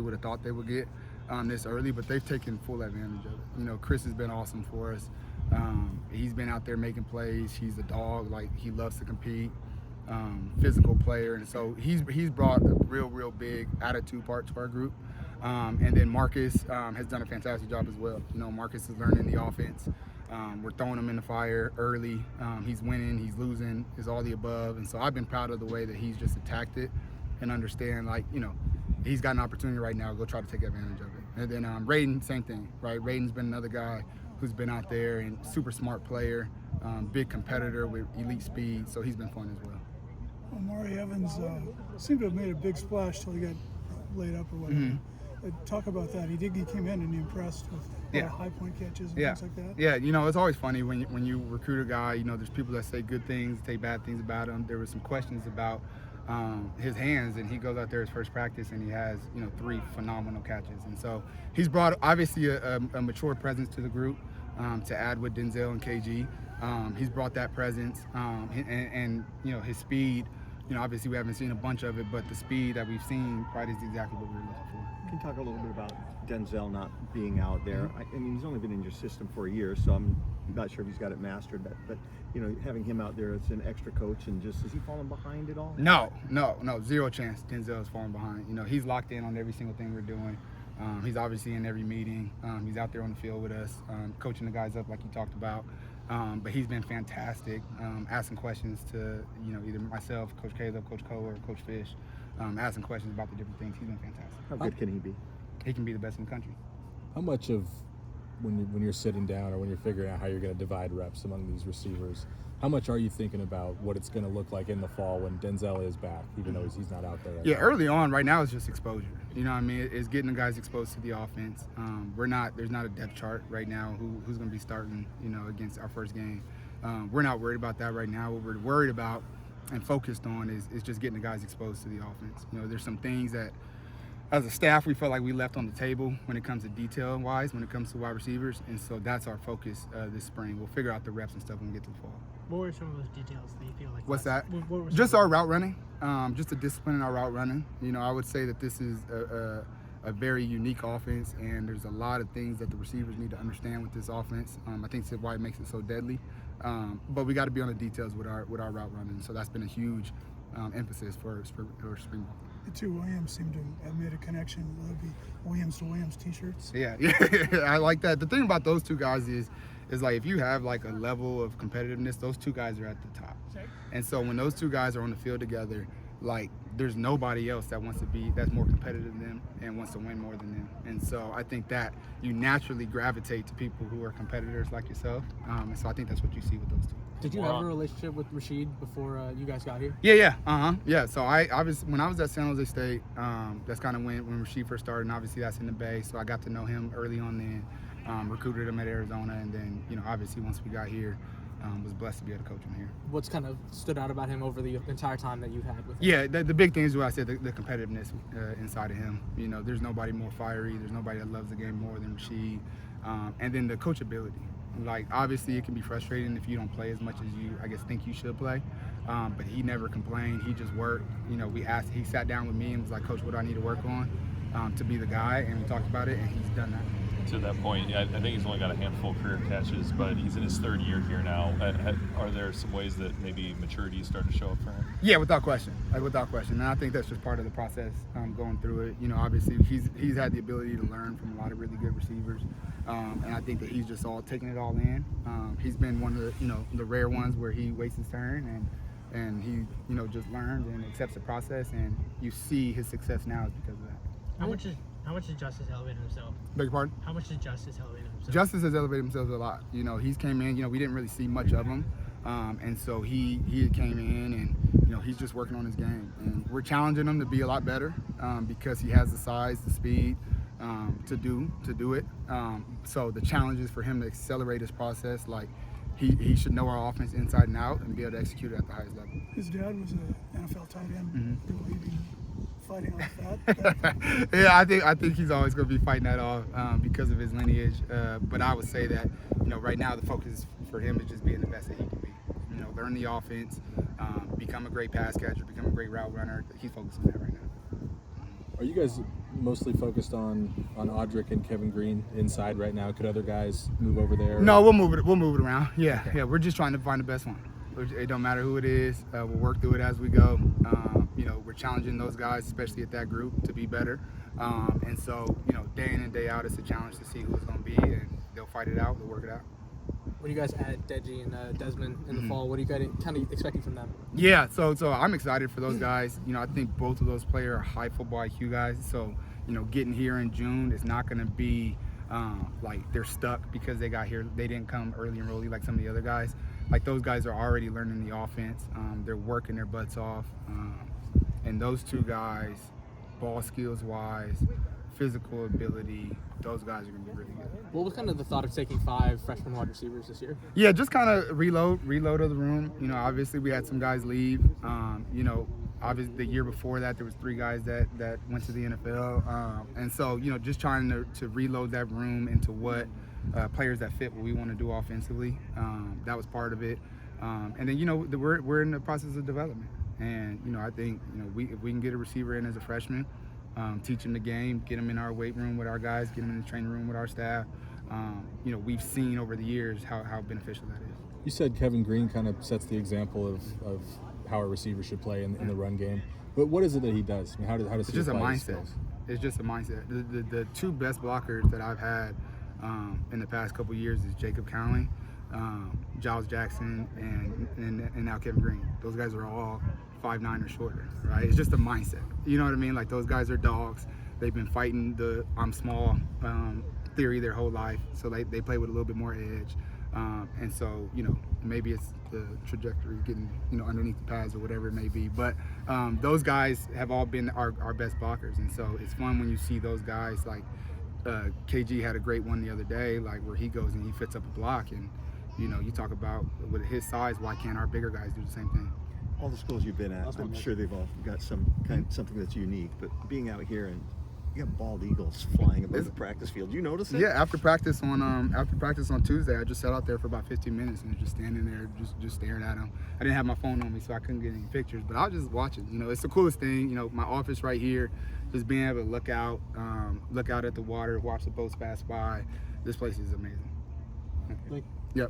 would have thought they would get this early, but they've taken full advantage of it. Chris has been awesome for us. He's been out there making plays. He's a dog. Like, he loves to compete. Physical player, and so he's brought a real big attitude part to our group. And then Marcus has done a fantastic job as well. Marcus is learning the offense. We're throwing him in the fire early. He's winning, he's losing, is all the above. And so I've been proud of the way that he's just attacked it and understand, he's got an opportunity right now to go try to take advantage of it. And then Raiden, same thing, right? Raiden's been another guy who's been out there and super smart player, big competitor with elite speed, so he's been fun as well. Amari Evans seemed to have made a big splash till he got laid up or whatever. Mm-hmm. Talk about that. He came in and he impressed with high point catches and things like that. Yeah, it's always funny when you recruit a guy. There's people that say good things, say bad things about him. There were some questions about his hands, and he goes out there his first practice and he has 3 phenomenal catches. And so he's brought obviously a mature presence to the group to add with Denzel and KG. He's brought that presence and his speed. Obviously we haven't seen a bunch of it, but the speed that we've seen probably is exactly what we were looking for. Can you talk a little bit about Denzel not being out there? I mean, he's only been in your system for a year, so I'm not sure if he's got it mastered. But having him out there, it's an extra coach, and just is he falling behind at all? No, zero chance. Denzel is falling behind. He's locked in on every single thing we're doing. He's obviously in every meeting. He's out there on the field with us, coaching the guys up like you talked about. But he's been fantastic, asking questions to either myself, Coach Caleb, Coach Cole, or Coach Fish, asking questions about the different things. He's been fantastic. How good can he be? He can be the best in the country. How much of when you're sitting down or when you're figuring out how you're going to divide reps among these receivers, how much are you thinking about what it's going to look like in the fall when Denzel is back, even though he's not out there right now? Early on, right now, it's just exposure. It's getting the guys exposed to the offense. There's not a depth chart right now who's going to be starting, against our first game. We're not worried about that right now. What we're worried about and focused on is just getting the guys exposed to the offense. There's some things that, as a staff, we felt like we left on the table when it comes to detail-wise, when it comes to wide receivers, and so that's our focus this spring. We'll figure out the reps and stuff when we get to the fall. What were some of those details that you feel like? What's that? What just our route running, just the discipline in our route running. I would say that this is a very unique offense, and there's a lot of things that the receivers need to understand with this offense. I think that's why it makes it so deadly. But we got to be on the details with our route running. So that's been a huge emphasis for spring ball. The two Williams seem to have made a connection. Will it be Williams to Williams T-shirts? Yeah, I like that. The thing about those two guys is like if you have like a level of competitiveness, those two guys are at the top. And so when those two guys are on the field together, like there's nobody else that's more competitive than them and wants to win more than them. And so I think that you naturally gravitate to people who are competitors like yourself. And so I think that's what you see with those two. Did you have a relationship with Rashid before you guys got here? Yeah. So when I was at San Jose State, that's kind of when Rashid first started, and obviously that's in the Bay. So I got to know him early on then, recruited him at Arizona, and then obviously once we got here, was blessed to be able to coach him here. What's kind of stood out about him over the entire time that you've had with him? Yeah, the big thing is what I said, the competitiveness inside of him. There's nobody more fiery. There's nobody that loves the game more than Rashid. And then the coachability. Like, obviously, it can be frustrating if you don't play as much as you, I guess, think you should play. But he never complained. He just worked. He sat down with me and was like, Coach, what do I need to work on to be the guy? And we talked about it, and he's done that. To that point, I think he's only got a handful of career catches, but he's in his 3rd year here now. Are there some ways that maybe maturity is starting to show up for him? Yeah, without question. And I think that's just part of the process going through it. Obviously, he's had the ability to learn from a lot of really good receivers. And I think that he's just taking it all in. He's been one of the rare ones where he waits his turn and he just learns and accepts the process, and you see his success now is because of that. How much has Justice elevated himself? Beg your pardon? How much has Justice elevated himself? Justice has elevated himself a lot. He's came in, we didn't really see much of him. And so he came in and, he's just working on his game. And we're challenging him to be a lot better because he has the size, the speed to do it. So the challenge is for him to accelerate his process. Like, he should know our offense inside and out and be able to execute it at the highest level. His dad was an NFL tight end. Will he be fighting off that? Yeah, I think he's always going to be fighting that off because of his lineage. But I would say that, right now the focus for him is just being the best that he can be. Learn the offense, become a great pass catcher, become a great route runner. He's focused on that right now. Are you guys mostly focused on Audric and Kevin Green inside right now? Could other guys move over there? No, we'll move it around. Yeah, yeah. We're just trying to find the best one. It don't matter who it is. We'll work through it as we go. We're challenging those guys, especially at that group, to be better. And so, day in and day out, it's a challenge to see who it's going to be, and they'll fight it out. They'll work it out. When you guys add Deji and Desmond in the fall, what are you guys kind of expecting from them? Yeah, so I'm excited for those guys. I think both of those players are high football IQ guys. So, getting here in June is not going to be like they're stuck because they got here. They didn't come early and early like some of the other guys. Like those guys are already learning the offense. They're working their butts off. And those two guys, ball skills wise, physical ability, those guys are going to be really good. What was kind of the thought of taking 5 freshman wide receivers this year? Yeah, just kind of reload of the room. Obviously we had some guys leave. Obviously the year before that there was 3 guys that went to the NFL. And so, just trying to reload that room into what players that fit what we want to do offensively. That was part of it. And then, we're in the process of development. And, I think, if we can get a receiver in as a freshman, teach him the game, get him in our weight room with our guys, get him in the training room with our staff. We've seen over the years how beneficial that is. You said Kevin Green kind of sets the example of how a receiver should play in the run game. But what is it that he does? I mean, how does It's he just a apply his mindset. skills? It's just a mindset. The 2 best blockers that I've had in the past couple of years is Jacob Cowling, Giles Jackson, and now Kevin Green. Those guys are all 5'9" or shorter, right? It's just a mindset. You know what I mean? Like those guys are dogs. They've been fighting the I'm small theory their whole life, so they play with a little bit more edge. And so, maybe it's the trajectory getting, underneath the pads or whatever it may be. But those guys have all been our best blockers. And so it's fun when you see those guys like KG had a great one the other day, like where he goes and he fits up a block. And, you talk about with his size, why can't our bigger guys do the same thing? All the schools you've been at, I'm sure they've all got something that's unique. But being out here and you got bald eagles flying above the practice field. You notice it? Yeah, after practice on Tuesday, I just sat out there for about 15 minutes and just standing there, just staring at them. I didn't have my phone on me, so I couldn't get any pictures, but I was just watching. It's the coolest thing. My office right here, just being able to look out at the water, watch the boats pass by. This place is amazing. Okay. Yeah.